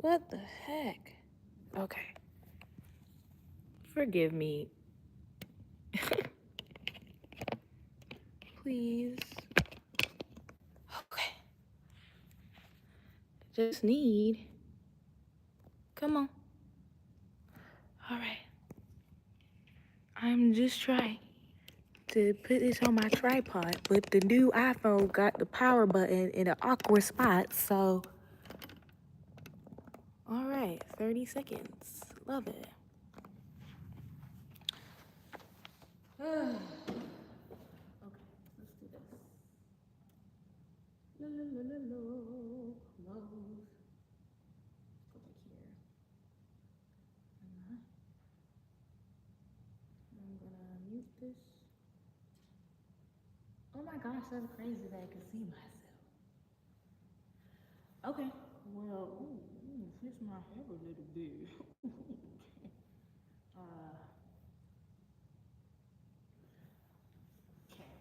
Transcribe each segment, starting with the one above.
What the heck? Okay. Forgive me. Please. Okay. Just need. Come on. All right. I'm just trying to put this on my tripod, but the new iPhone got the power button in an awkward spot, so. All right, 30 seconds. Love it. Okay, let's do this. La, la, la, la, la. Love. Let's go back here. I'm gonna mute this. Oh my gosh, that's crazy that I can see myself. Okay, well, twist my hair a little bit. Okay.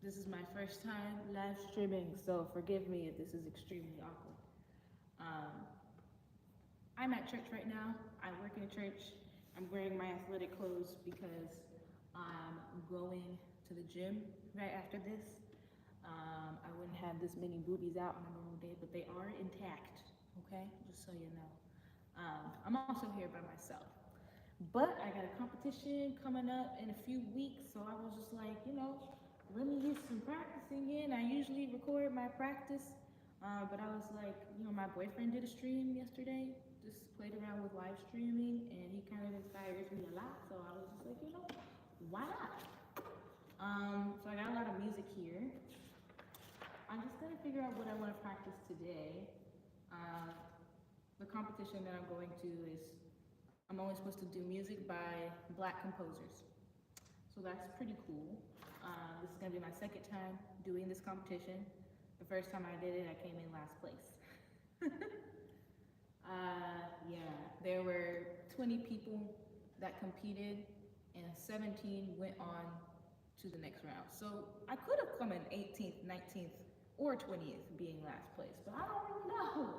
This is my first time live streaming, so forgive me if this is extremely awkward. Um, I'm at church right now. I work in a church. I'm wearing my athletic clothes because I'm going to the gym right after this. I wouldn't have this many boobies out on a normal day, but they are intact, okay? Just so you know. I'm also here by myself. But I got a competition coming up in a few weeks, so I was just like, let me get some practicing in. I usually record my practice, but I was like, my boyfriend did a stream yesterday, just played around with live streaming, and he kind of inspires me a lot, so I was just like, why not? So I got a lot of music here. I'm just gonna figure out what I want to practice today. The competition that I'm going to is I'm only supposed to do music by Black composers. So that's pretty cool. This is gonna be my second time doing this competition. The first time I did it, I came in last place. Yeah, there were 20 people that competed and 17 went on to the next round. So I could have come in 18th, 19th, or 20th being last place, but I don't really know.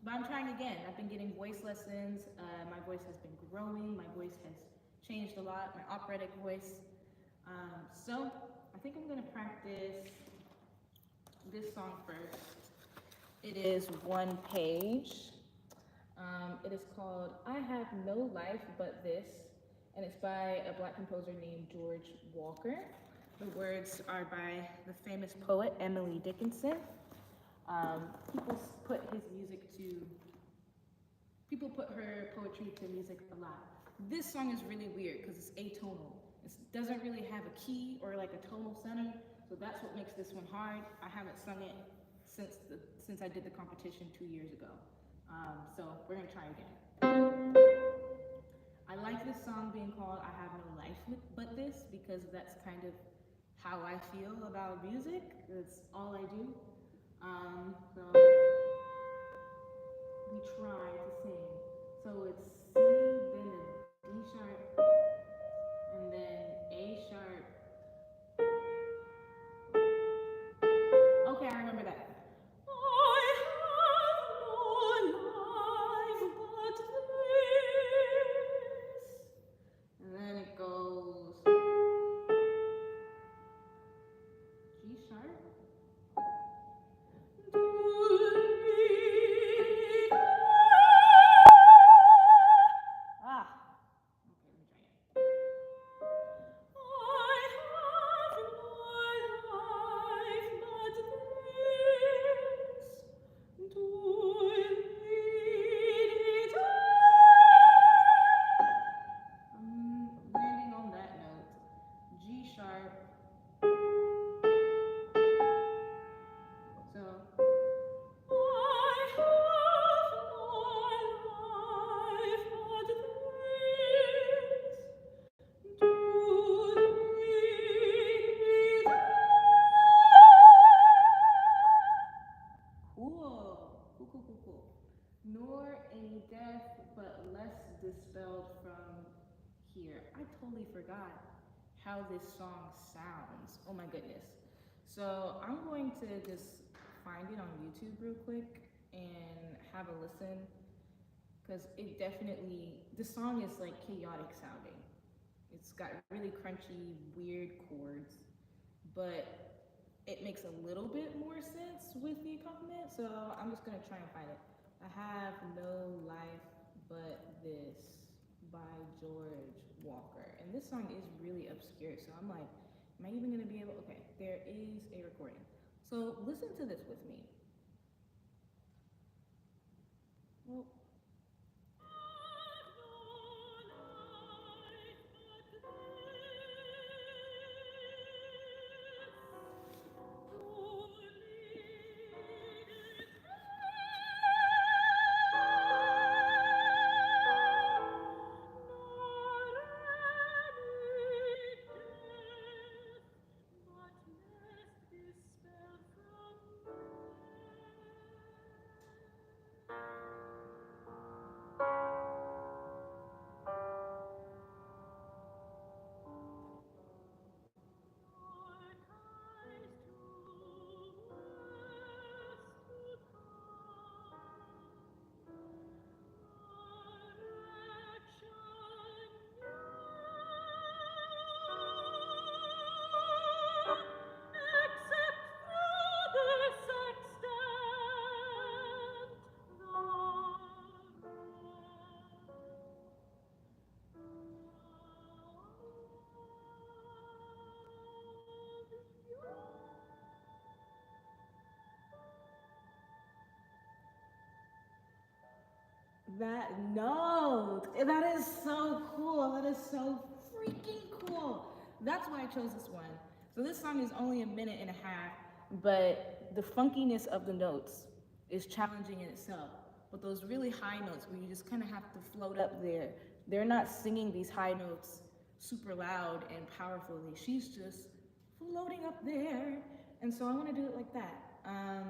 But I'm trying again. I've been getting voice lessons. My voice has been growing. My voice has changed a lot, my operatic voice. So I think I'm gonna practice this song first. It is One Page. It is called I Have No Life But This, and it's by a Black composer named George Walker. The words are by the famous poet Emily Dickinson. People put her poetry to music a lot. This song is really weird because it's atonal. It doesn't really have a key or like a tonal center, so that's what makes this one hard. I haven't sung it since I did the competition 2 years ago. So we're gonna try again. I like this song being called I Have No Life But This because that's kind of how I feel about music. That's all I do. So we try to sing. So it's C, then a D sharp, and then A sharp. Okay, I remember that. I have no life but this. And then it goes G sharp. Ah. Okay, let me try again. I have no life but this. Do it. Landing on that note. G sharp. So I have no life but this. Do it. Cool. Nor any death, but less dispelled from here. I totally forgot how this song sounds. Oh my goodness. So I'm going to just find it on YouTube real quick and have a listen, because it definitely, the song is like chaotic sounding. It's got really crunchy, weird chords, but it makes a little bit more sense with the accompaniment, so I'm just gonna try and find it. I Have No Life But This by George Walker. And this song is really obscure, so I'm like, am I even gonna be able, okay, there is a recording. So listen to this with me. Well, that note, that is so cool. That is so freaking cool. That's why I chose this one. So this song is only a minute and a half, but the funkiness of the notes is challenging in itself. But those really high notes where you just kind of have to float up there, they're not singing these high notes super loud and powerfully. She's just floating up there. And so I want to do it like that. I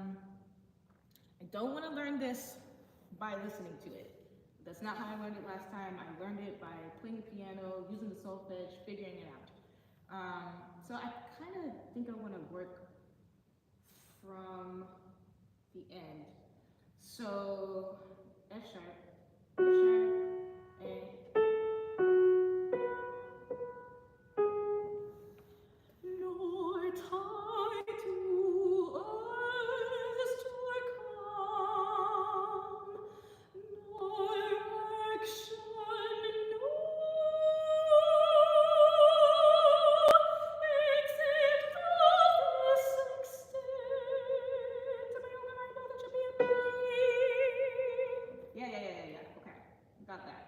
don't want to learn this by listening to it. That's not how I learned it last time. I learned it by playing the piano, using the solfege, figuring it out. So I kind of think I want to work from the end. So F sharp, A. Nor tie to earth to come, nor action, no, except the sextant. Am I on the right note? That should be a B. Yeah. Okay, got that.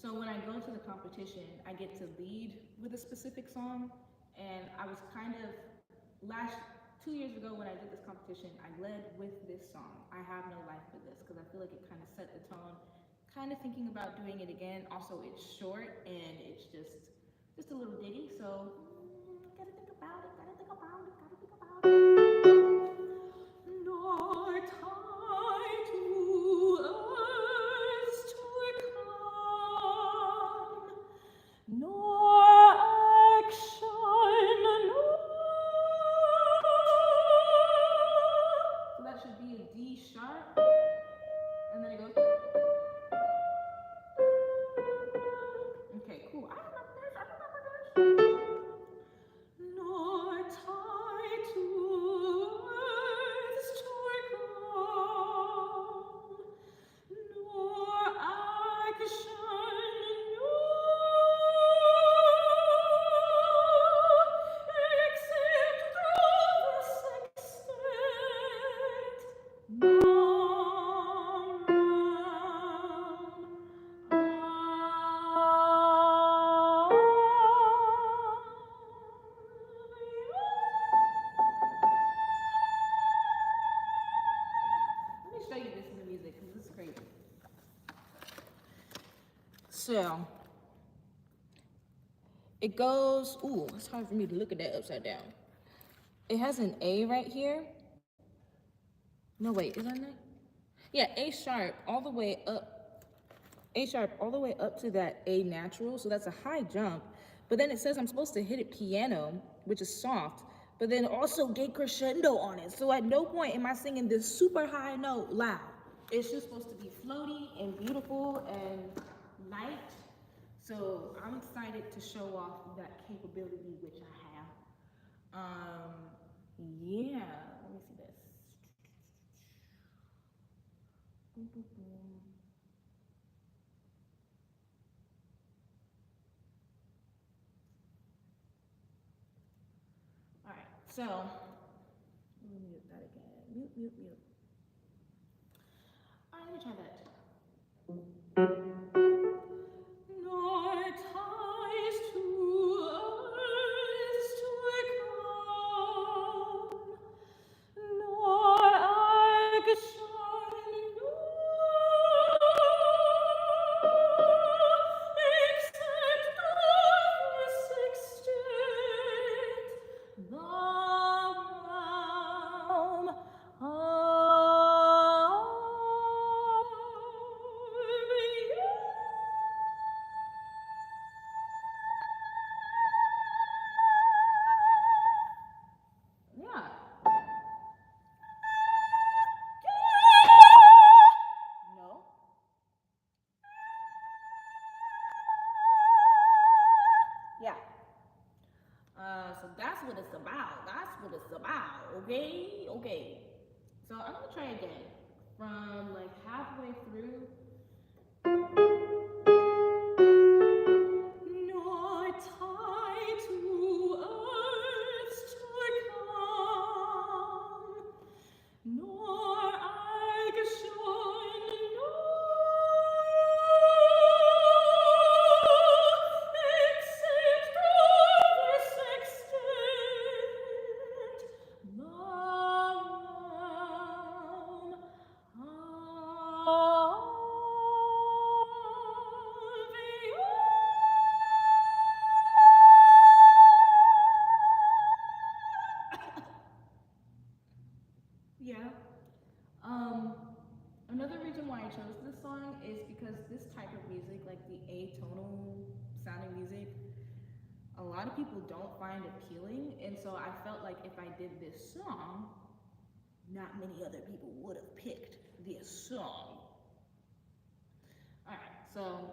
So when I go to the competition, I get to lead with a specific song, and I was kind of, 2 years ago when I did this competition, I led with this song, I Have No Life But This, because I feel like it kind of set the tone. Kind of thinking about doing it again. Also, it's short, and it's just a little ditty, so gotta think about it. Nor tie to earth to come, nor action, no. So that should be a D sharp, and then it goes. Okay, cool. I remember this. Nor tie to earth to come, nor action, no, except through the sextant, Let me show you this in the music because this is crazy. So it goes, ooh, it's hard for me to look at that upside down. It has an A right here. No, wait, is that not? Yeah, A sharp all the way up. A sharp all the way up to that A natural, so that's a high jump. But then it says I'm supposed to hit it piano, which is soft, but then also get crescendo on it. So at no point am I singing this super high note loud. It's just supposed to be floaty and beautiful and light. So I'm excited to show off that capability which I have. Yeah, let me see this. Boom, boom, boom. All right, so let me mute that again. Mute, mute, mute. All right, let me try that. Nor ties to earth to come, nor action, except of extent, the realm yeah. No. Yeah. So that's what it's about. That's what it's about. Okay? Okay. So I'm gonna try again. From like halfway through. Nor tie to earth to come, nor action, except of this extent, the realm yeah. Um, Another reason why I chose this song is because this type of music, like the atonal sounding music, a lot of people don't find appealing, and so I felt like if I did this song, not many other people would have picked this song. All right, so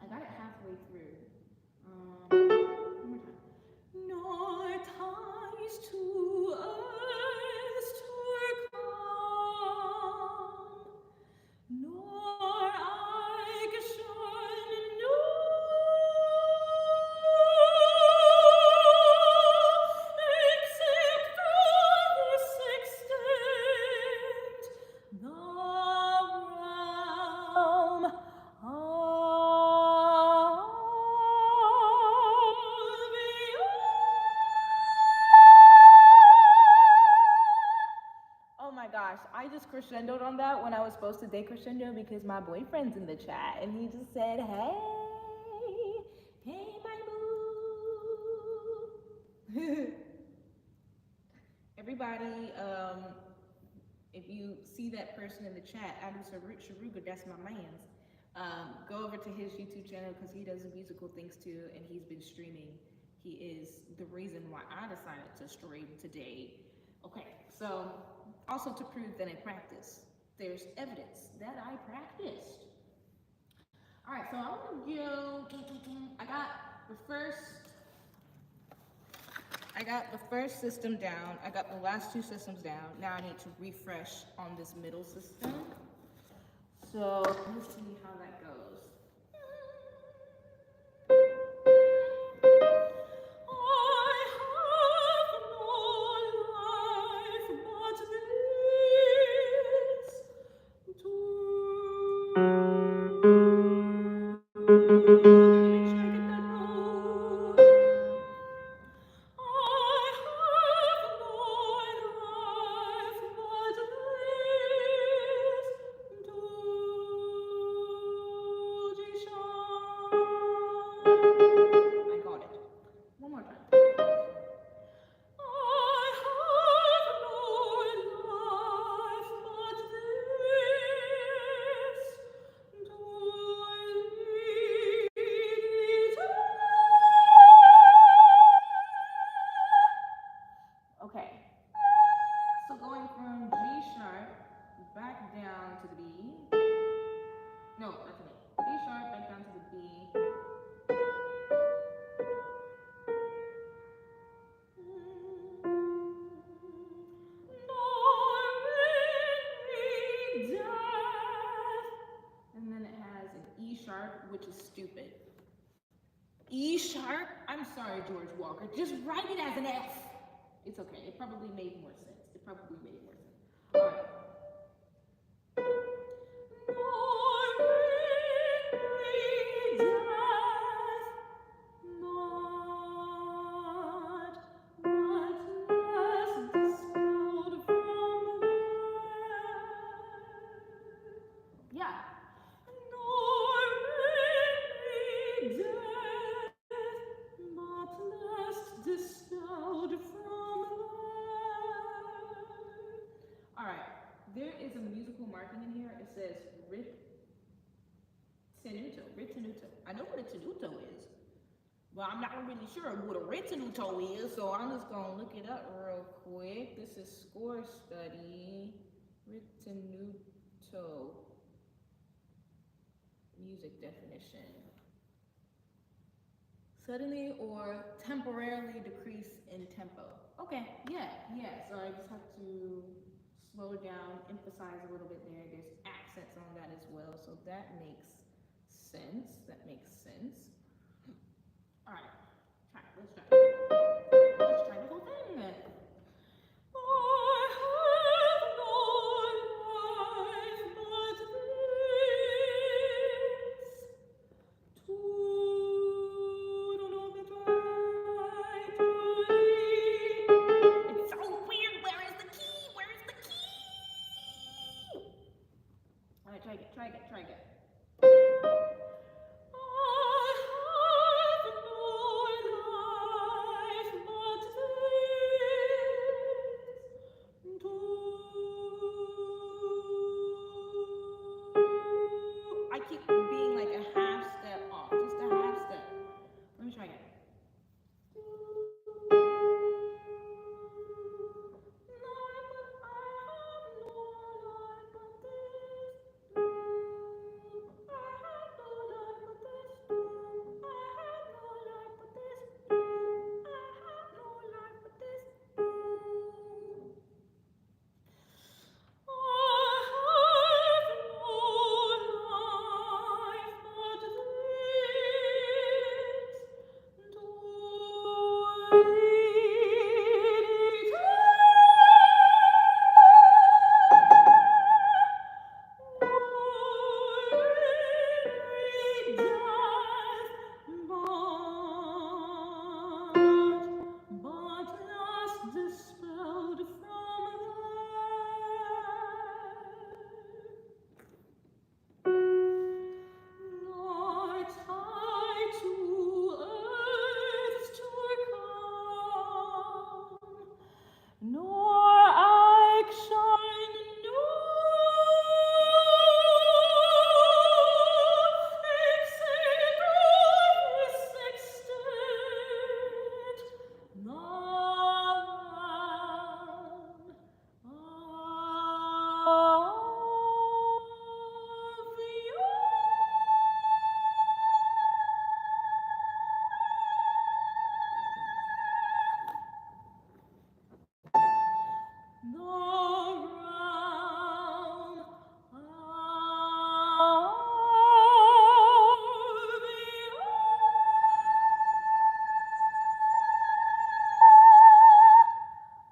I got it halfway through. One more time. Nor ties to earth to come, nor action, no, except of this extent, the realm oh my gosh, I just crescendoed on that when I was supposed to decrescendo because my boyfriend's in the chat and he just said, hey, hey, my boo. Everybody, if you see that person in the chat, Adu Sharuga, that's my man's. Go over to his YouTube channel because he does musical things too, and he's been streaming. He is the reason why I decided to stream today. Okay, so also to prove that I practice, there's evidence that I practiced. All right, so I'm gonna go. I got the first system down. I got the last two systems down. Now I need to refresh on this middle system. So let's see how that goes. to the B. No, that's an A. D sharp, back down to the B. And then it has an E sharp, which is stupid. E sharp? I'm sorry, George Walker. Just write it as an F. It's okay. It probably made more sense. All right. Yeah. All right. There is a musical marking in here. It says ritenuto. Ritenuto. I know what a tenuto is. Well, I'm not really sure what a ritenuto is, so I'm just gonna look it up real quick. This is score study. Ritenuto. Music definition. Suddenly or temporarily decrease in tempo. Okay, yeah. So I just have to slow down, emphasize a little bit there. There's accents on that as well, so that makes sense. All right, let's try the whole thing. It's so weird. Where is the key? All right, try again. I keep being like a half step off, just a half step. Let me try again.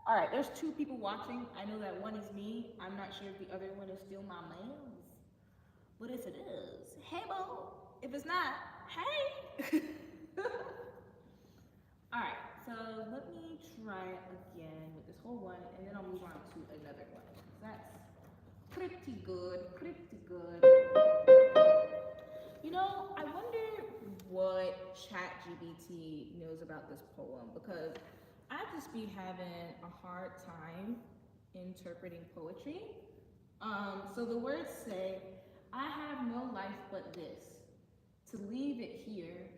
All right, there's two people watching. I know that one is me. I'm not sure if the other one is still my man's. But if it is, hey, Bo. If it's not, hey. All right, so let me try again with this whole one, and then I'll move on to another one. That's pretty good. You know, I wonder what ChatGPT knows about this poem, because I just be having a hard time interpreting poetry. So the words say, I have no life but this, to leave it here,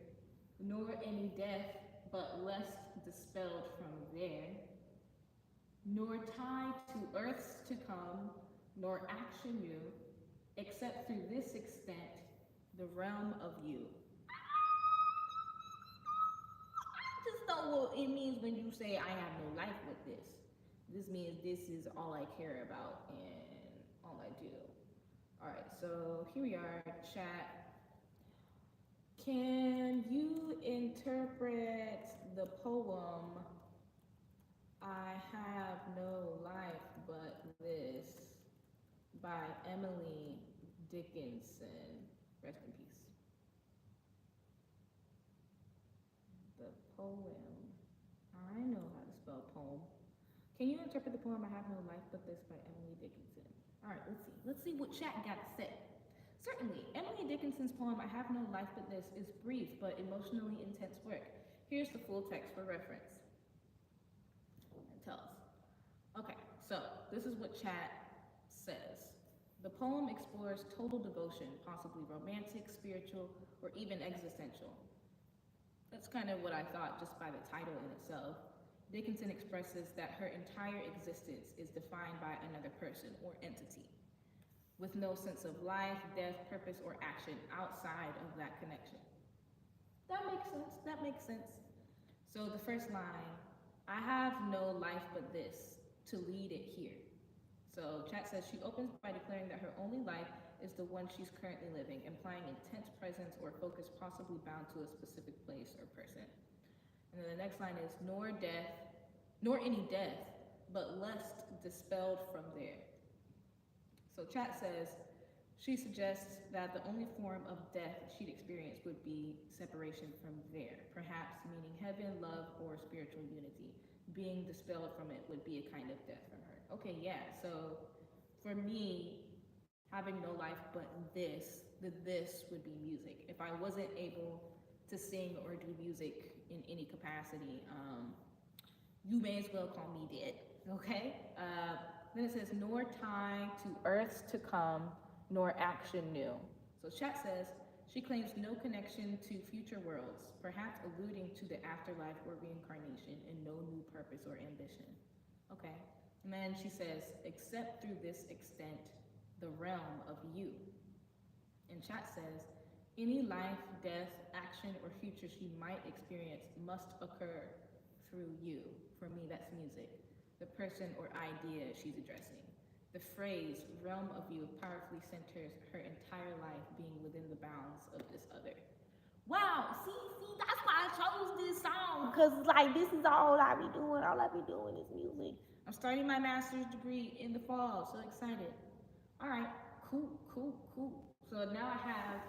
nor any death but lest dispelled from there, nor tie to earths to come, nor action new, except through this extent, the realm of you. I just know what it means when you say I have no life with this. This means this is all I care about and all I do. All right, so here we are, chat. Can you interpret the poem I Have No Life But This by Emily Dickinson? Rest in peace. The poem. I know how to spell poem. Can you interpret the poem I Have No Life But This by Emily Dickinson? All right, let's see. Let's see what chat got to say. Certainly, Emily Dickinson's poem I Have No Life But This is brief but emotionally intense work. Here's the full text for reference. And tell us. Okay, so this is what chat says. The poem explores total devotion, possibly romantic, spiritual, or even existential. That's kind of what I thought just by the title in itself. Dickinson expresses that her entire existence is defined by another person or entity, with no sense of life, death, purpose, or action outside of that connection. That makes sense, that makes sense. So the first line, I have no life but this, to lead it here. So chat says she opens by declaring that her only life is the one she's currently living, implying intense presence or focus possibly bound to a specific place or person. And then the next line is, nor any death, but lust dispelled from there. So chat says, she suggests that the only form of death she'd experience would be separation from there, perhaps meaning heaven, love, or spiritual unity. Being dispelled from it would be a kind of death from her. Okay, yeah, so for me, having no life but this, this would be music. If I wasn't able to sing or do music in any capacity, you may as well call me dead, okay? Then it says, nor tie to earths to come, nor action new. So chat says, she claims no connection to future worlds, perhaps alluding to the afterlife or reincarnation, and no new purpose or ambition. Okay, and then she says, except through this extent, the realm of you. And chat says, any life, death, action, or future she might experience must occur through you. For me, that's music. The person or idea she's addressing. The phrase, realm of you, powerfully centers her entire life being within the bounds of this other. Wow, see, that's why I chose this song, because like this is all I be doing. All I be doing is music. I'm starting my master's degree in the fall, so excited. All right, cool. So now I have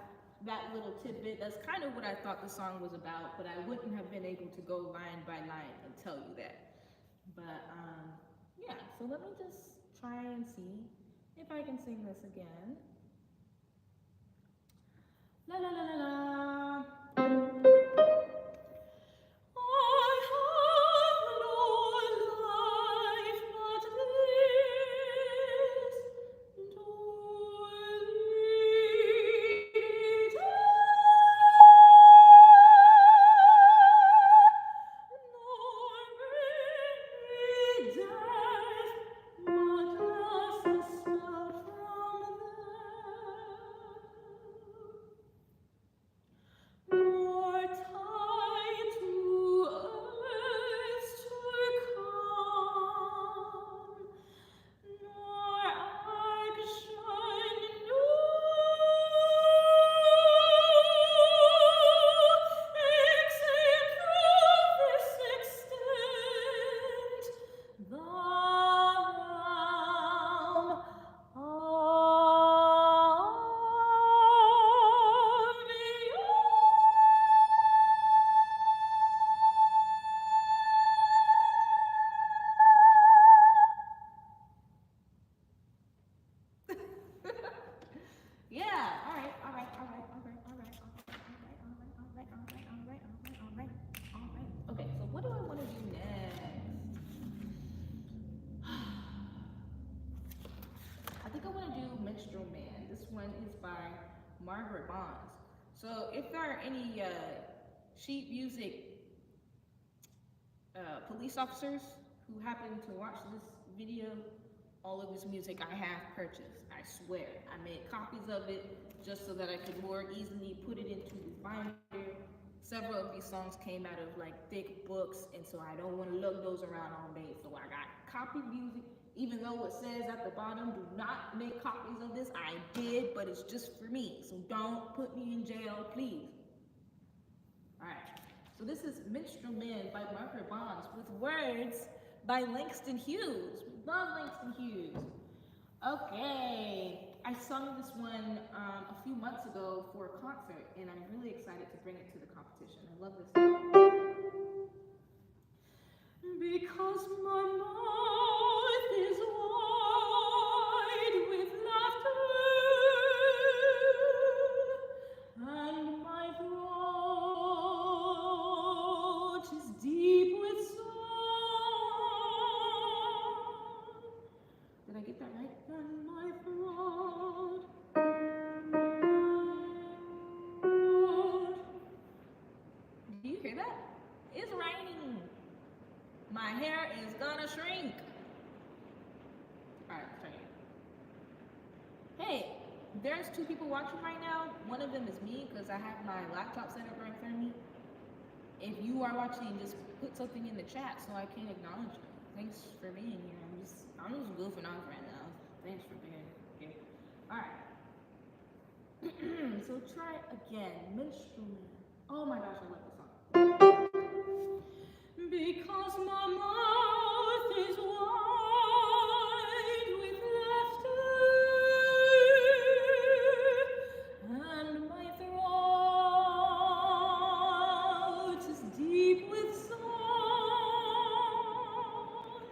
that little tidbit. That's kind of what I thought the song was about, but I wouldn't have been able to go line by line and tell you that. But yeah, so let me just try and see if I can sing this again. La la la la la. Okay, so what do I want to do next? I think I want to do Minstrel Man. This one is by Margaret Bonds. So if there are any sheet music police officers who happen to watch this video, All of his music I have purchased, I swear. I made copies of it just so that I could more easily put it into the binder. Several of these songs came out of like thick books, and so I don't want to lug those around all day. So I got copy music, even though it says at the bottom, do not make copies of this. I did, but it's just for me. So don't put me in jail, please. All right. So this is Minstrel Man by Margaret Bonds with words by Langston Hughes. We love Langston Hughes. Okay. I sung this one a few months ago for a concert, and I'm really excited to bring it to the competition. I love this song. Because my mouth is wide with laughter, and my throat is deep with song. Did I get that right? And my throat, do you hear that? It's raining. My hair is gonna shrink. All right, try it. Hey, there's two people watching right now. One of them is me because I have my laptop set up right in front of me. If you are watching, just put something in the chat so I can acknowledge you. Thanks for being here. I'm just goofing off right now. Thanks for being here. All right. So try again. Minstrel Man. Oh my gosh, I love this song. Because my mouth is wide with laughter, and my throat is deep with song.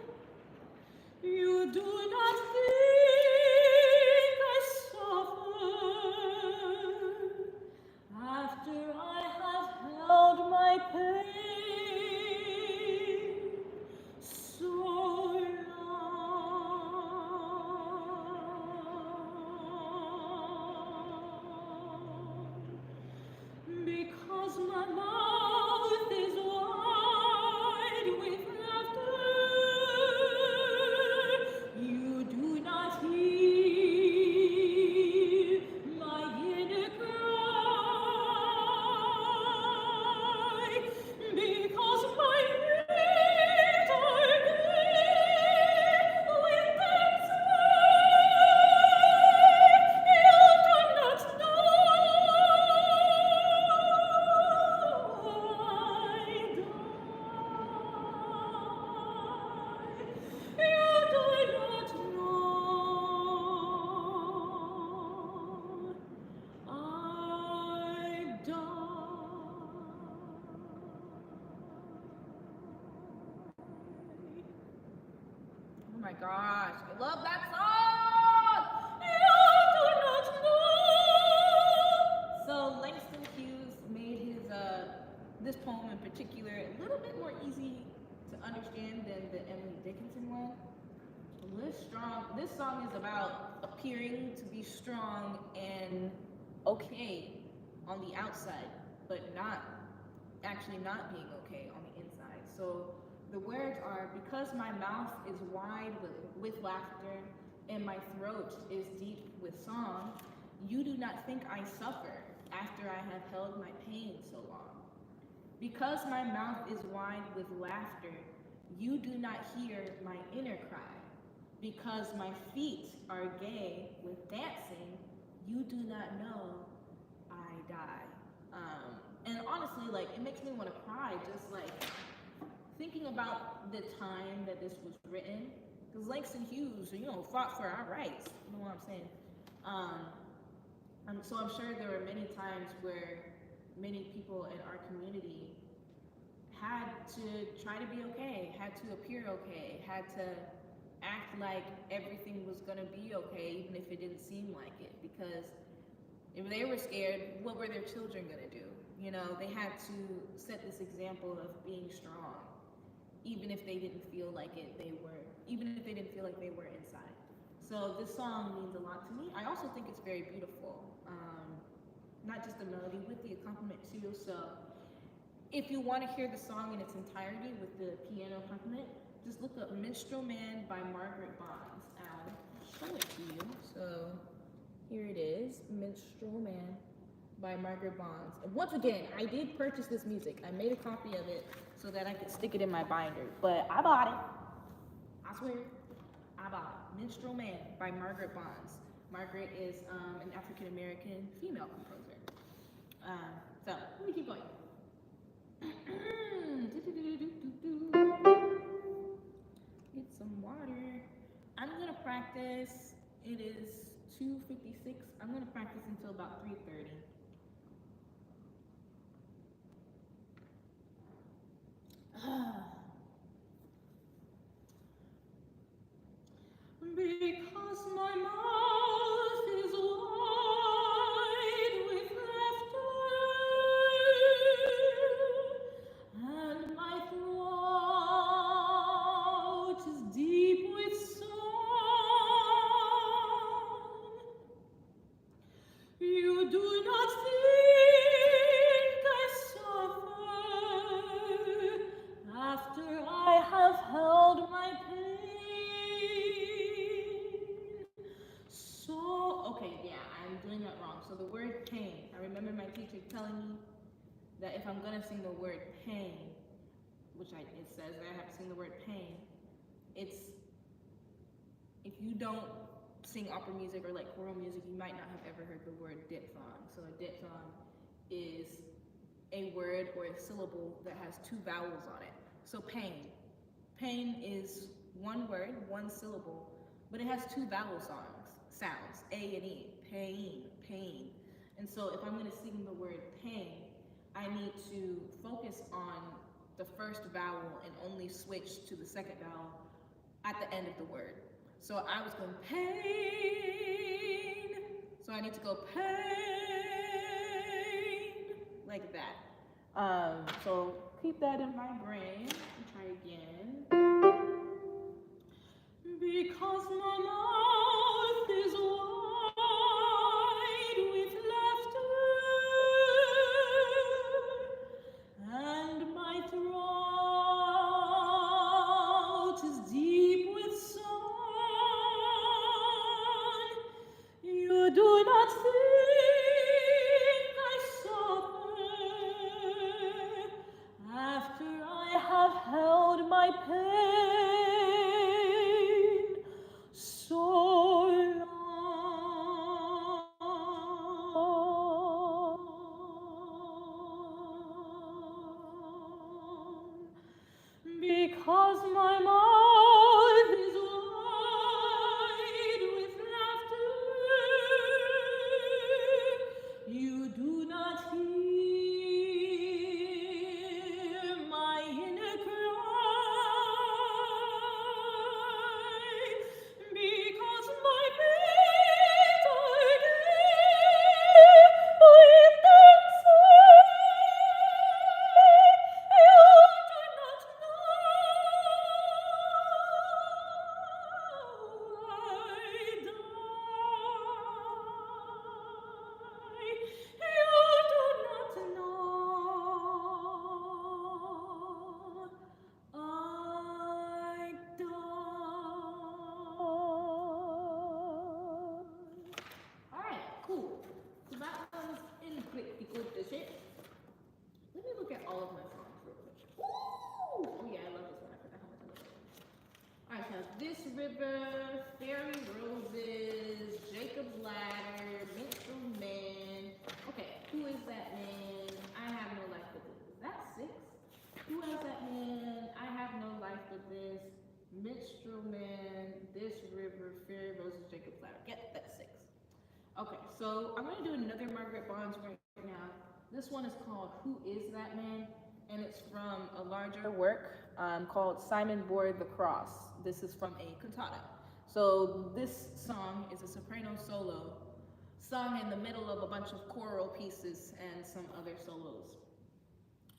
You do not think I suffer after I have held my pain so long. Because my mouth is wide with laughter, you do not hear my inner cry. Because my feet are deep with dancing, you do not know Oh my gosh, I love that song! You do not know. So Langston Hughes made his this poem in particular a little bit more easy to understand than the Emily Dickinson one. This song is about appearing to be strong and okay on the outside, but not being okay on the inside. So the words are, because my mouth is wide with laughter and my throat is deep with song, you do not think I suffer after I have held my pain so long. Because my mouth is wide with laughter, you do not hear my inner cry. Because my feet are gay with dancing, you do not know I die. And honestly, like, it makes me want to cry just like thinking about the time that this was written. Because Langston Hughes, fought for our rights. You know what I'm saying? So I'm sure there were many times where many people in our community had to try to be okay, had to appear okay, had to act like everything was gonna be okay, even if it didn't seem like it, because if they were scared, what were their children gonna do? They had to set this example of being strong, even if they didn't feel like even if they didn't feel like they were inside. So this song means a lot to me. I also think it's very beautiful, not just the melody, with the accompaniment too. So if you want to hear the song in its entirety with the piano accompaniment, just look up Minstrel Man by Margaret Bonds. it to you. So here it is, Minstrel Man by Margaret Bonds. And once again, I did purchase this music. I made a copy of it so that I could stick it in my binder. But I bought it. I swear, I bought it. Minstrel Man by Margaret Bonds. Margaret is an African-American female composer. So let me keep going. Get some water. I'm gonna practice. It is 2:56. I'm gonna practice until about 3:30. Because my mouth is wide with laughter, and my throat is deep with song. You do not think I suffer after I have held my pain. So, okay, yeah, I'm doing that wrong. So the word pain, I remember my teacher telling me that if I'm gonna sing the word pain, which it says that I have to sing the word pain, it's, if you don't sing opera music or like choral music, you might not have ever heard the word diphthong. So a diphthong is a word or a syllable that has two vowels on it. So pain. Pain is one word, one syllable, but it has two vowel sounds, A and E, pain, pain. And so if I'm gonna sing the word pain, I need to focus on the first vowel and only switch to the second vowel at the end of the word. So I was going pain, so I need to go pain, like that. So keep that in my brain and try again. Because my mouth is wide with laughter, and my throat is deep with song. You do not think I suffer after I have held my pain so long. Because my mouth is wide with laughter, you do not hear my inner cry. Because my feet are deep with dancing, you do not know I die. You do not know I die. Alright, cool. So that was in quick because the shit. Let me look at all of my songs real quick. Ooh! Oh yeah, I love this one. I forgot how much I love it. Alright, so This River, Fairy Roses, Jacob's Ladder, Minstrel Man. Okay, Who Is That Man? I Have No Life But This. Is that 6? Who Is That Man? I Have No Life But This. Minstrel Man, This River, Fairy Roses, Jacob's Ladder. Yep, that's 6. Okay, so I'm gonna do another Margaret Bonds right now. This one is called Who Is That Man? And it's from a larger work called Simon Bore the Cross. This is from a cantata. So this song is a soprano solo sung in the middle of a bunch of choral pieces and some other solos.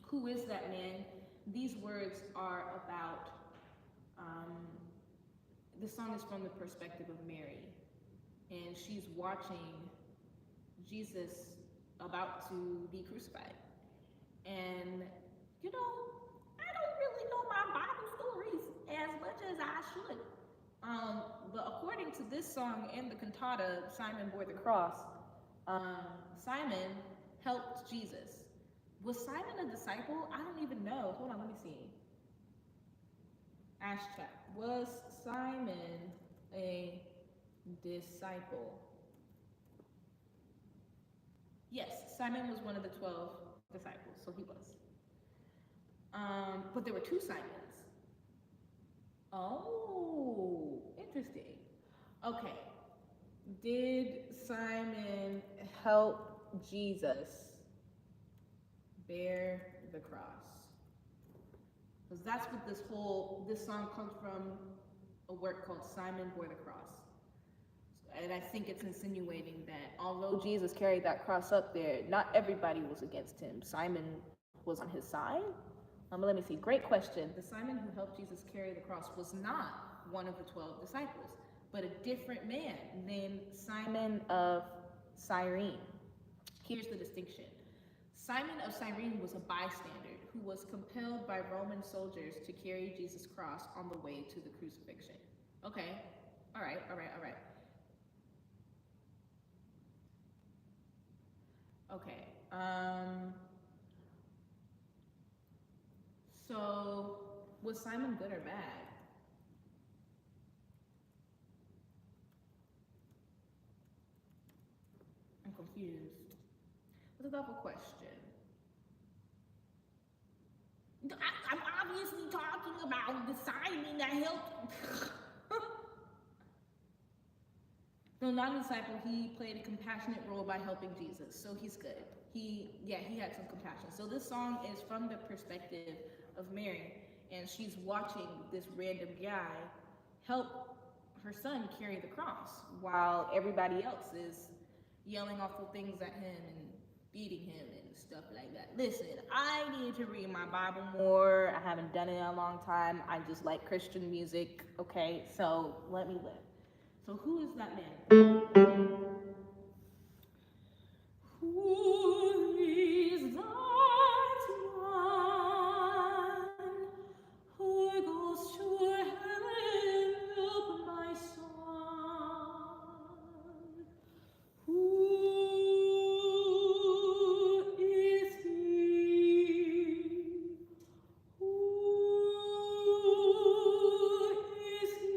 Who is that man? These words are about, this song is from the perspective of Mary. And she's watching Jesus about to be crucified. And, you know, I don't really know my Bible stories as much as I should. But according according to this song and the cantata, Simon Bore the Cross, Simon helped Jesus. Was Simon a disciple? I don't even know. Hold on, let me see. Ask chat. Was Simon a disciple? Yes, Simon was one of the 12 disciples, so he was. But there were two Simons. Oh, interesting. Okay. Did Simon help Jesus bear the cross? Because that's what this song comes from, a work called Simon Bore the Cross. And I think it's insinuating that although Jesus carried that cross up there, not everybody was against him. Simon was on his side. Let me see. Great question. The Simon who helped Jesus carry the cross was not one of the 12 disciples, but a different man named Simon of Cyrene. Here's the distinction. Simon of Cyrene was a bystander who was compelled by Roman soldiers to carry Jesus' cross on the way to the crucifixion. Okay. All right. Okay. So was Simon good or bad? I'm confused. That's a thoughtful question. I'm obviously talking about the Simon that helped. No, not a disciple. He played a compassionate role by helping Jesus, so he's good. He had some compassion. So this song is from the perspective of Mary, and she's watching this random guy help her son carry the cross while everybody else is yelling awful things at him and beating him and stuff like that. Listen, I need to read my Bible more. I haven't done it in a long time. I just like Christian music, okay? So let me live. So who is that man? Who is that man who goes to help my son? Who is he? Who is he?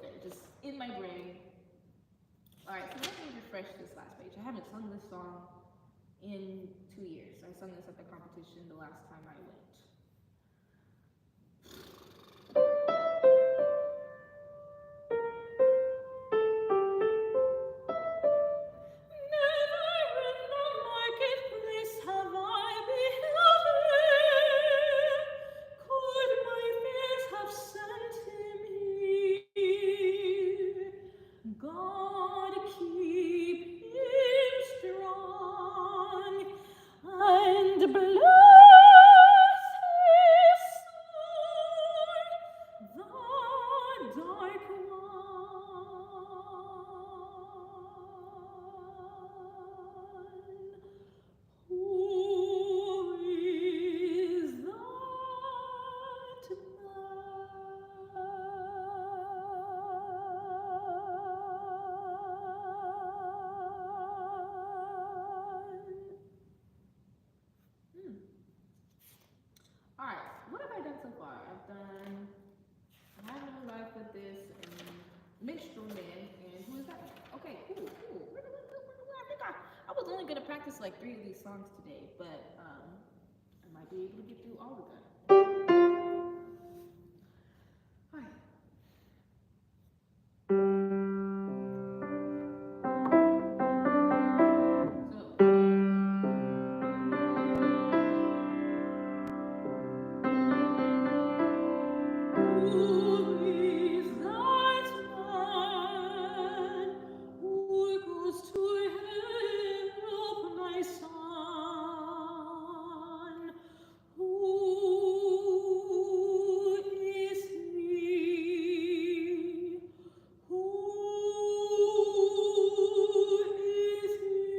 there, just in my brain. All right, so let me refresh this last page. I haven't sung this song in 2 years. I sung this at the competition the last time I went. God keep him strong and bless his soul, the dark one. Who is that man? All right, what have I done so far? I've done I Have No Life With This and Minstrel Man, and who is that man? Okay, cool. I was only gonna practice like 3 of these songs today, but I might be able to get through all of them. All right. Who is that man who goes to help my son? Who is he? Who is he?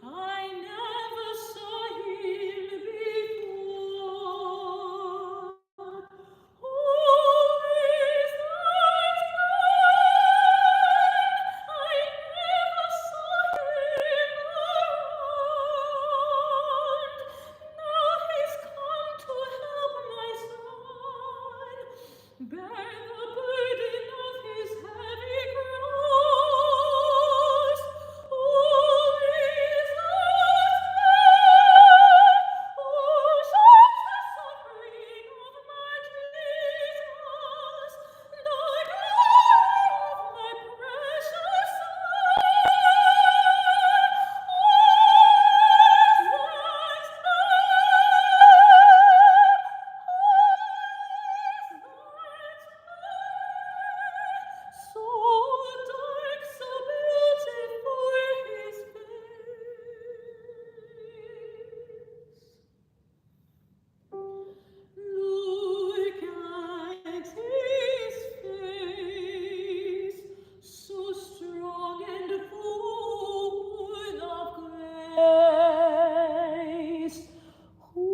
I never saw him before. Who is that man? I never saw him around. Now he's come to help my son bear the burden of his heavy cross. Who is that man who shares the suffering of my Jesus, the glory of my precious son? So dark, so beautiful his face. Look at his face, so strong and full of grace. Who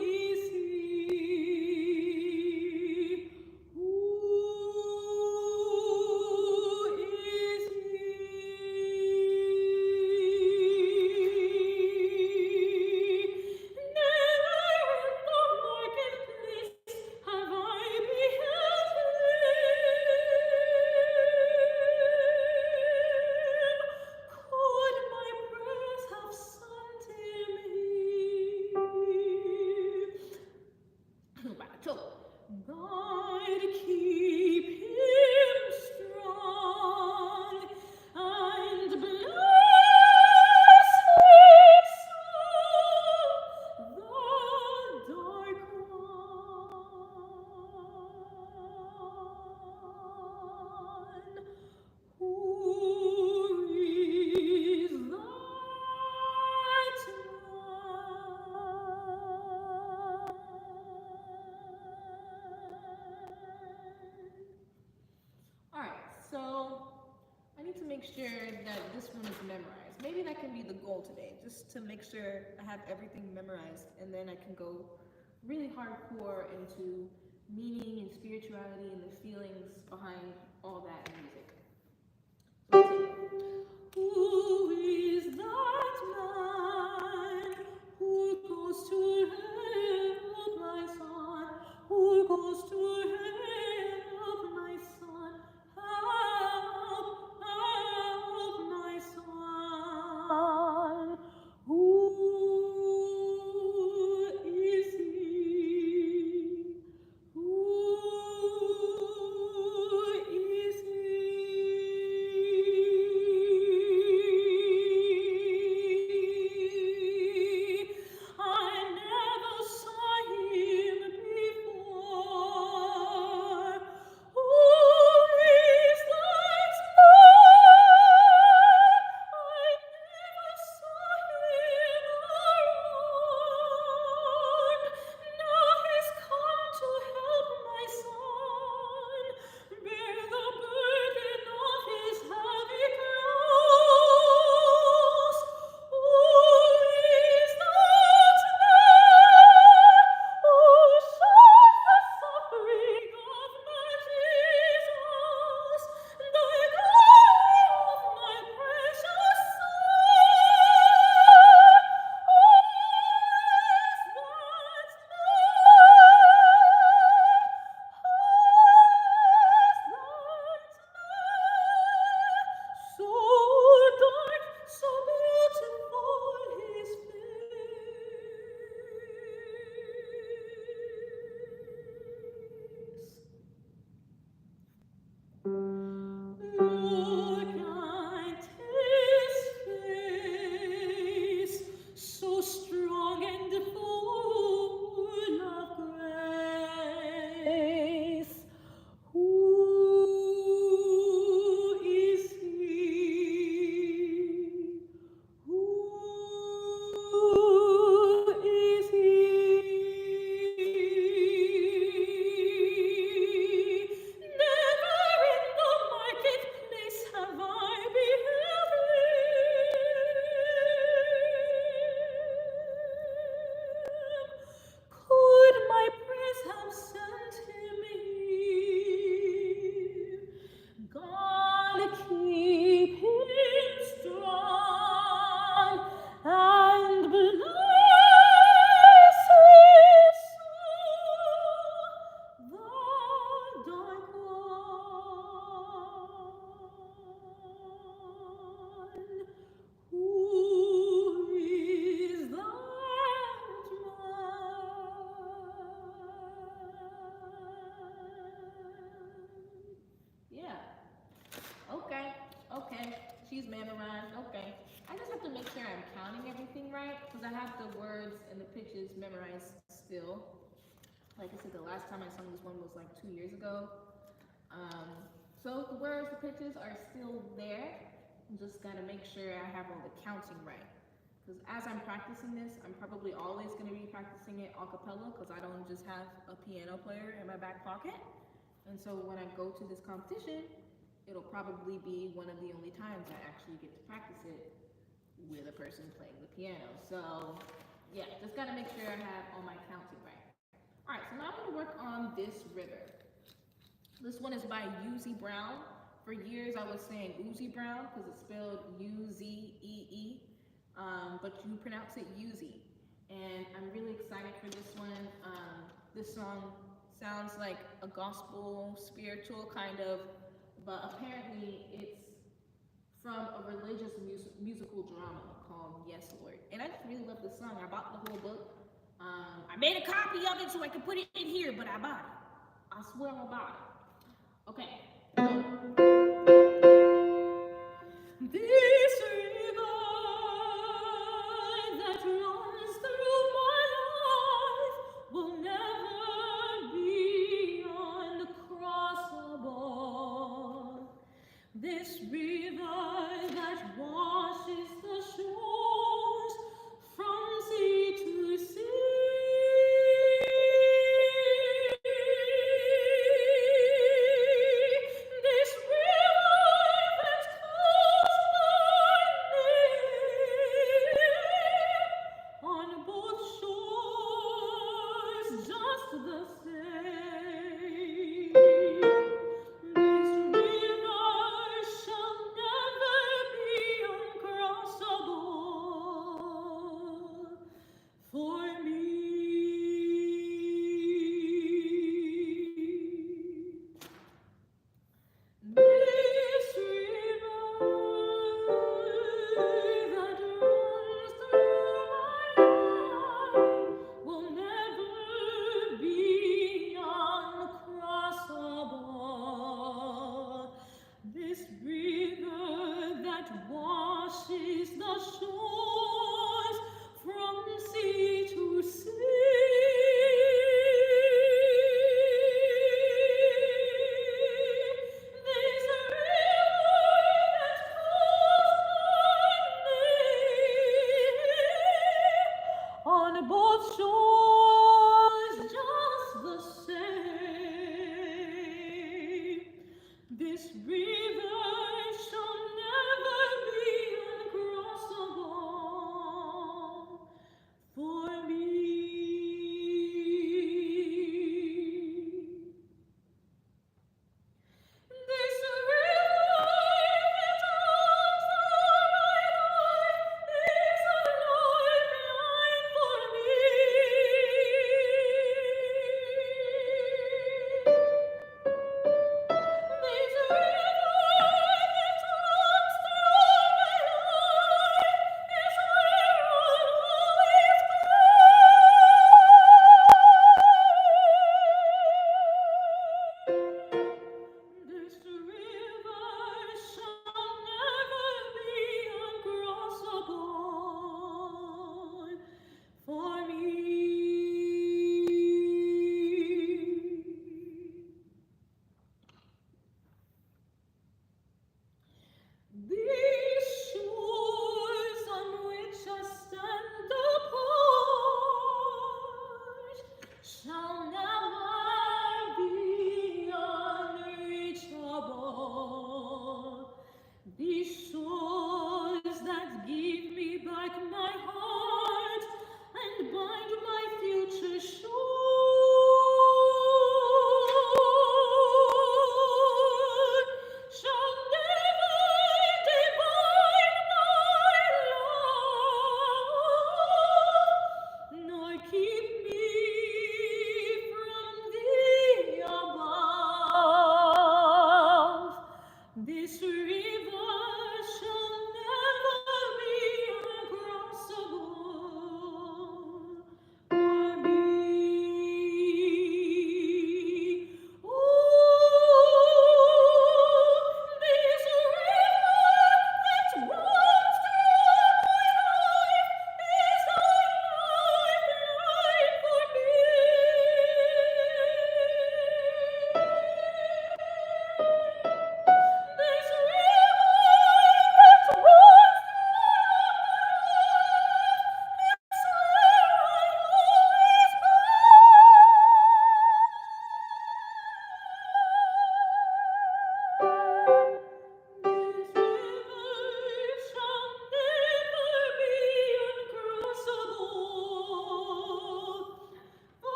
is he? Who is he? Never in the marketplace have I beheld him. Could my prayers have sent him here? God keep him strong and bless his soul, the dark one. Who is that man? All right, so I need to make sure that this one is memorized. Maybe that can be the goal today, just to make sure I have everything memorized, and then I can go really hardcore into meaning and spirituality and the feelings behind all that in music. So let's see. Who is that man memorized. Okay. I just have to make sure I'm counting everything right because I have the words and the pitches memorized still. Like I said, the last time I sung this one was like 2 years ago. Um, so the words, the pitches are still there. I'm just gotta make sure I have all the counting right. Because as I'm practicing this, I'm probably always going to be practicing it a cappella because I don't just have a piano player in my back pocket. And so when I go to this competition, it'll probably be one of the only times I actually get to practice it with a person playing the piano. So yeah, just got to make sure I have all my counting right. All right, so now I'm going to work on this river. This one is by Uzi Brown. For years I was saying Uzi Brown because it's spelled U-Z-E-E. But you pronounce it Uzi. And I'm really excited for this one. This song sounds like a gospel, spiritual kind of, but apparently it's from a religious musical drama called Yes Lord. And I just really love this song. I bought the whole book. I made a copy of it so I could put it in here, but I bought it. I swear I bought it. Okay. This river that runs through my life will never be uncrossable. This river that washes the shores from sea to sea. On both shores, just the same. This river shall never be uncrossable for me. This river that runs through my life is a lifeline for me.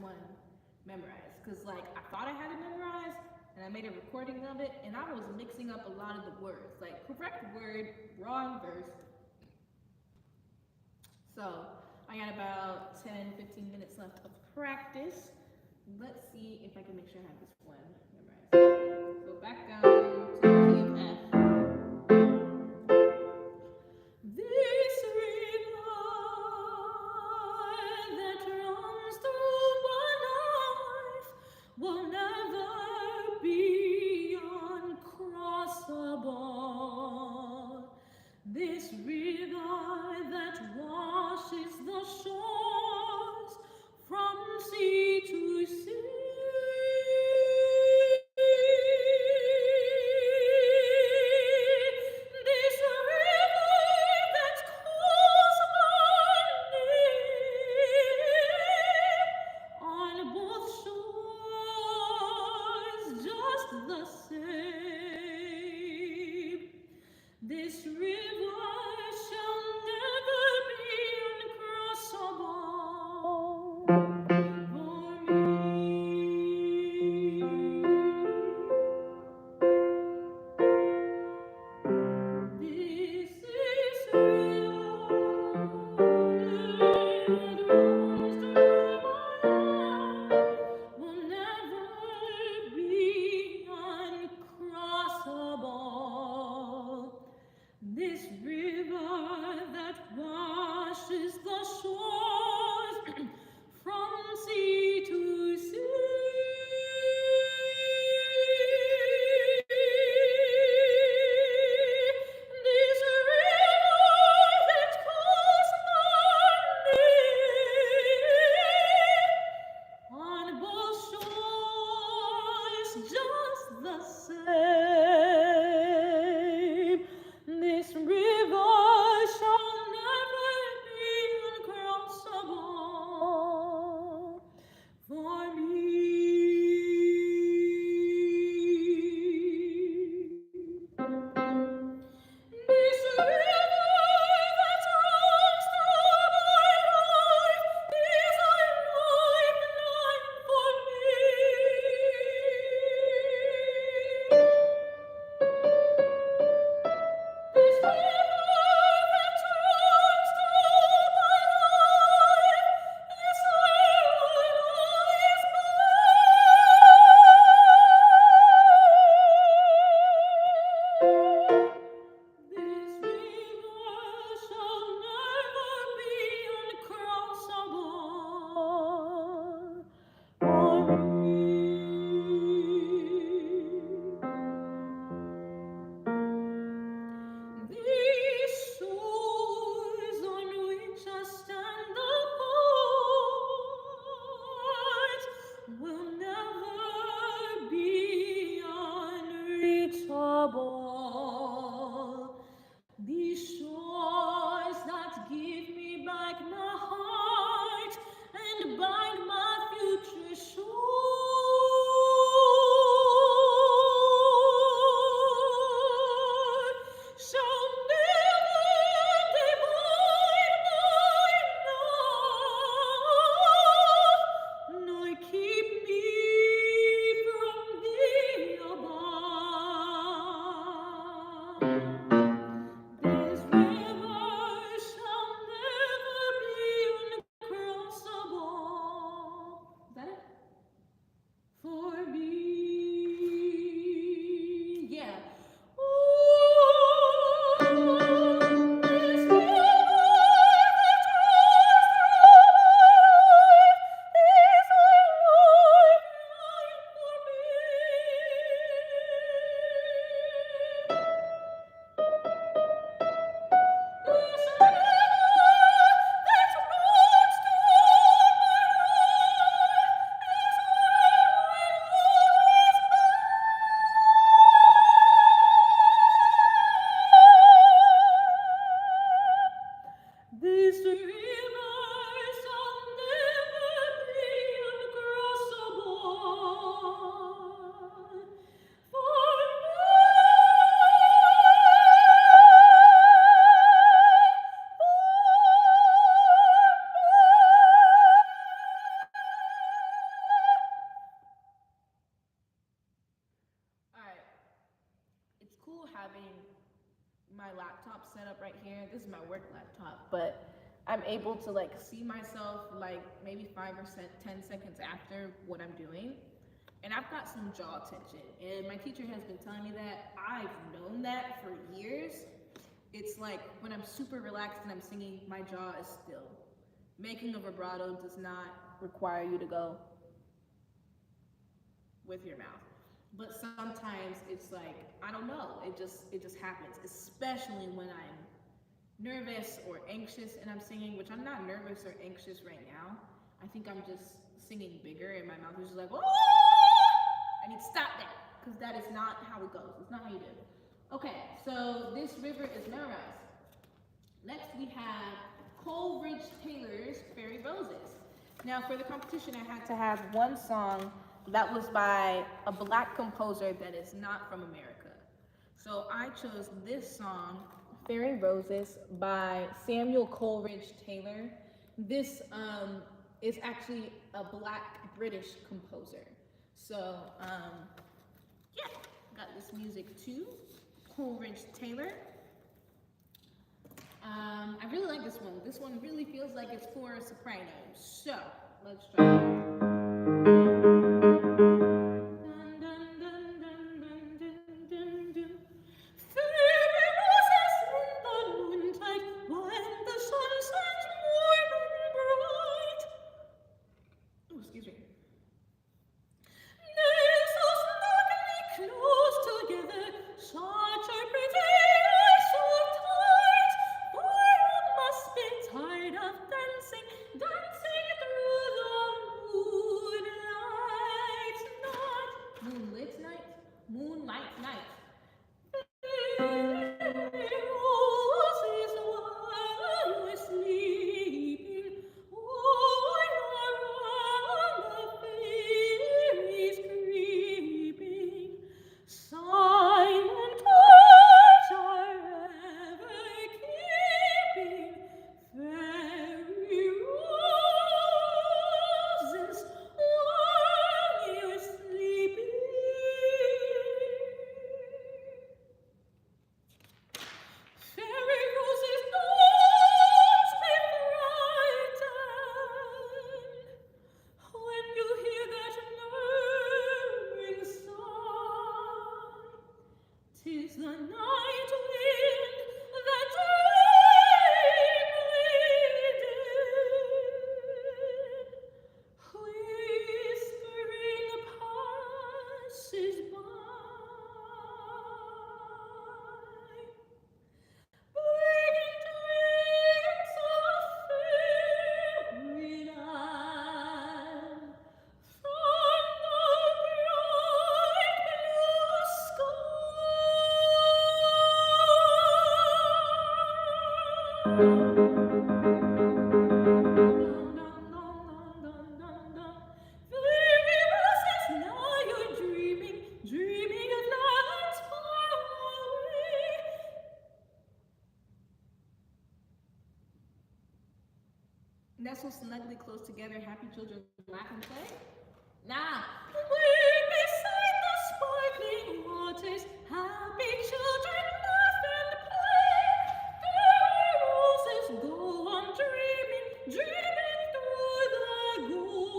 one memorized. Because, like, I thought I had it memorized, and I made a recording of it, and I was mixing up a lot of the words. Like, correct word, wrong verse. So, I got about 10, 15 minutes left of practice. Let's see if I can make sure I have this one memorized. Go back down to the key of F. This river that runs through my life will never be uncrossable. This river that washes the shores from sea to sea. This river that calls my name on both shores just the same. This river shall never be uncrossable for me. This is river that runs through my life will never be uncrossable. This river that washes the shores from sea to sea. This river that calls my name on both shores just the same. This river shall never be uncrossable for me. This river that runs through my life is a lifeline for me. laptop set up right here. This is my work laptop, but I'm able to like see myself like maybe 10 seconds after what I'm doing. And I've got some jaw tension. And my teacher has been telling me that. I've known that for years. It's like when I'm super relaxed and I'm singing, my jaw is still. Making a vibrato does not require you to go with your mouth. But sometimes it's like, I don't know, it just happens, especially when I'm nervous or anxious and I'm singing, which I'm not nervous or anxious right now. I think I'm just singing bigger and my mouth is just like, oh! I need to stop that, because that is not how it goes. It's not how you do it. Okay, so this river is memorized. Next we have Coleridge Taylor's Fairy Roses. Now for the competition I had to have one song that was by a Black composer that is not from America. So I chose this song, Fairy Roses by Samuel Coleridge Taylor. This is actually a Black British composer. So yeah, got this music too, Coleridge Taylor. I really like this one. This one really feels like it's for a soprano. So let's try it. Nestle snugly close together, happy children laugh and play. Now, beside the sparkling waters, happy children laugh and play. Fairy roses go on dreaming, dreaming through the golden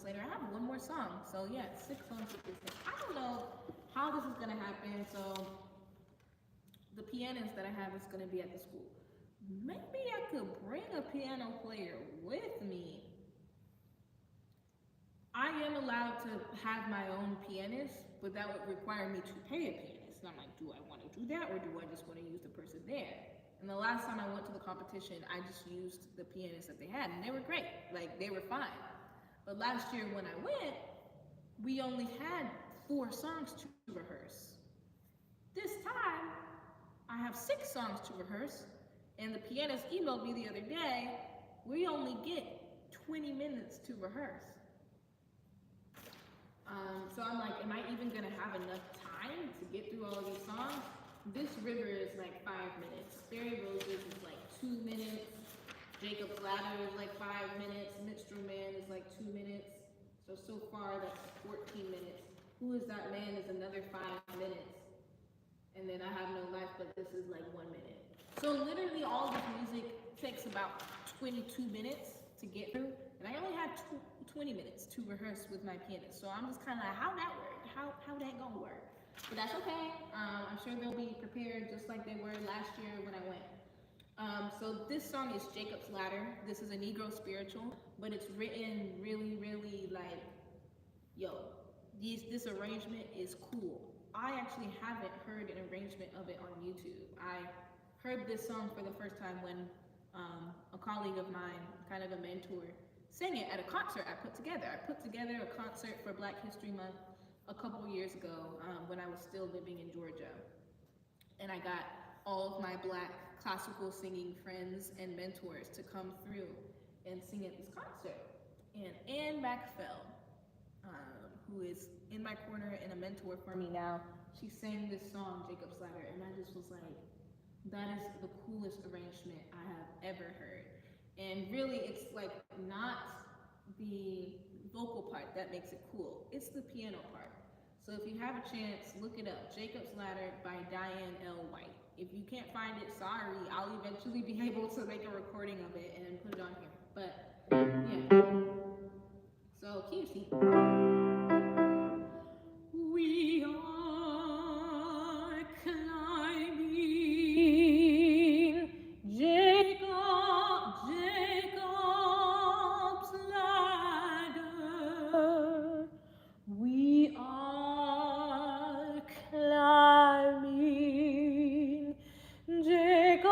later. I have one more song, so yeah, 6 songs with this thing. I don't know how this is gonna happen, so the pianist that I have is gonna be at the school. Maybe I could bring a piano player with me. I am allowed to have my own pianist, but that would require me to pay a pianist. And I'm like, do I want to do that, or do I just want to use the person there? And the last time I went to the competition, I just used the pianist that they had, and they were great. Like, they were fine. But last year when I went, we only had 4 songs to rehearse. This time, I have 6 songs to rehearse, and the pianist emailed me the other day, we only get 20 minutes to rehearse. So I'm like, am I even gonna have enough time to get through all of these songs? This River is like 5 minutes. Fairy Roses is like 2 minutes. Jacob's Ladder is like 5 minutes. Minstrel Man is like 2 minutes. So far that's 14 minutes. Who Is That Man is another 5 minutes. And then I Have No Life, but this is like 1 minute. So literally all this music takes about 22 minutes to get through, and I only had 20 minutes to rehearse with my pianist. So I'm just kind of like, how that work? How that gonna work? But that's okay. I'm sure they'll be prepared just like they were last year when I went. So this song is Jacob's Ladder. This is a Negro spiritual, but it's written really, really like, yo, this arrangement is cool. I actually haven't heard an arrangement of it on YouTube. I heard this song for the first time when a colleague of mine, kind of a mentor, sang it at a concert I put together. I put together a concert for Black History Month a couple years ago when I was still living in Georgia. And I got all of my Black classical singing friends and mentors to come through and sing at this concert. And Anne Macfell, who is in my corner and a mentor for me now, she sang this song, Jacob's Ladder, and I just was like, that is the coolest arrangement I have ever heard. And really, it's like not the vocal part that makes it cool, it's the piano part. So if you have a chance, look it up, Jacob's Ladder by Diane L. White. If you can't find it, sorry, I'll eventually be able to make a recording of it and put it on here. But yeah, so key C. We are climbing Jacob's ladder. We are climbing Jacob's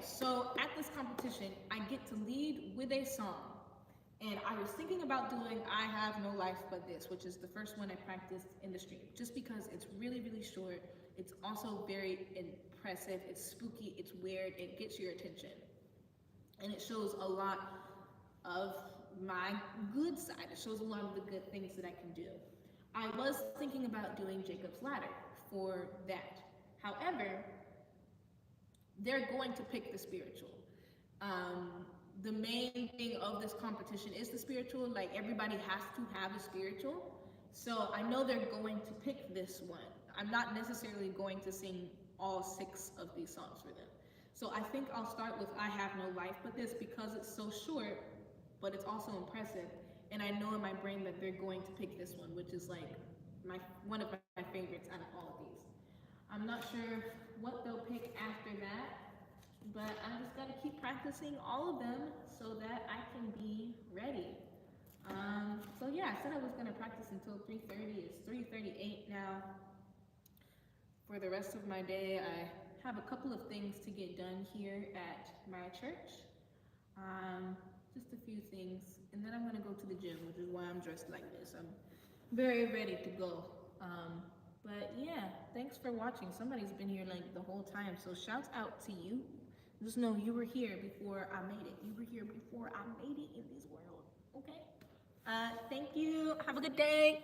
so at this competition, I get to lead with a song. And I was thinking about doing I Have No Life But This, which is the first one I practiced in the stream, just because it's really, really short. It's also very impressive, it's spooky, it's weird, it gets your attention. And it shows a lot of my good side. It shows a lot of the good things that I can do. I was thinking about doing Jacob's Ladder for that. However, they're going to pick the spiritual. The main thing of this competition is the spiritual. Like, everybody has to have a spiritual. So I know they're going to pick this one. I'm not necessarily going to sing all 6 of these songs for them. So I think I'll start with I Have No Life But This, because it's so short, but it's also impressive. And I know in my brain that they're going to pick this one, which is like one of my favorites out of all of these. I'm not sure what they'll pick after that, but I'm just gonna keep practicing all of them so that I can be ready. So yeah, I said I was gonna practice until 3:30. It's 3:38 now. For the rest of my day, I have a couple of things to get done here at my church. Just a few things, and then I'm gonna go to the gym, which is why I'm dressed like this. I'm very ready to go. But yeah, thanks for watching. Somebody's been here like the whole time, so shout out to you. Just know you were here before I made it. You were here before I made it in this world, okay? Thank you. Have a good day.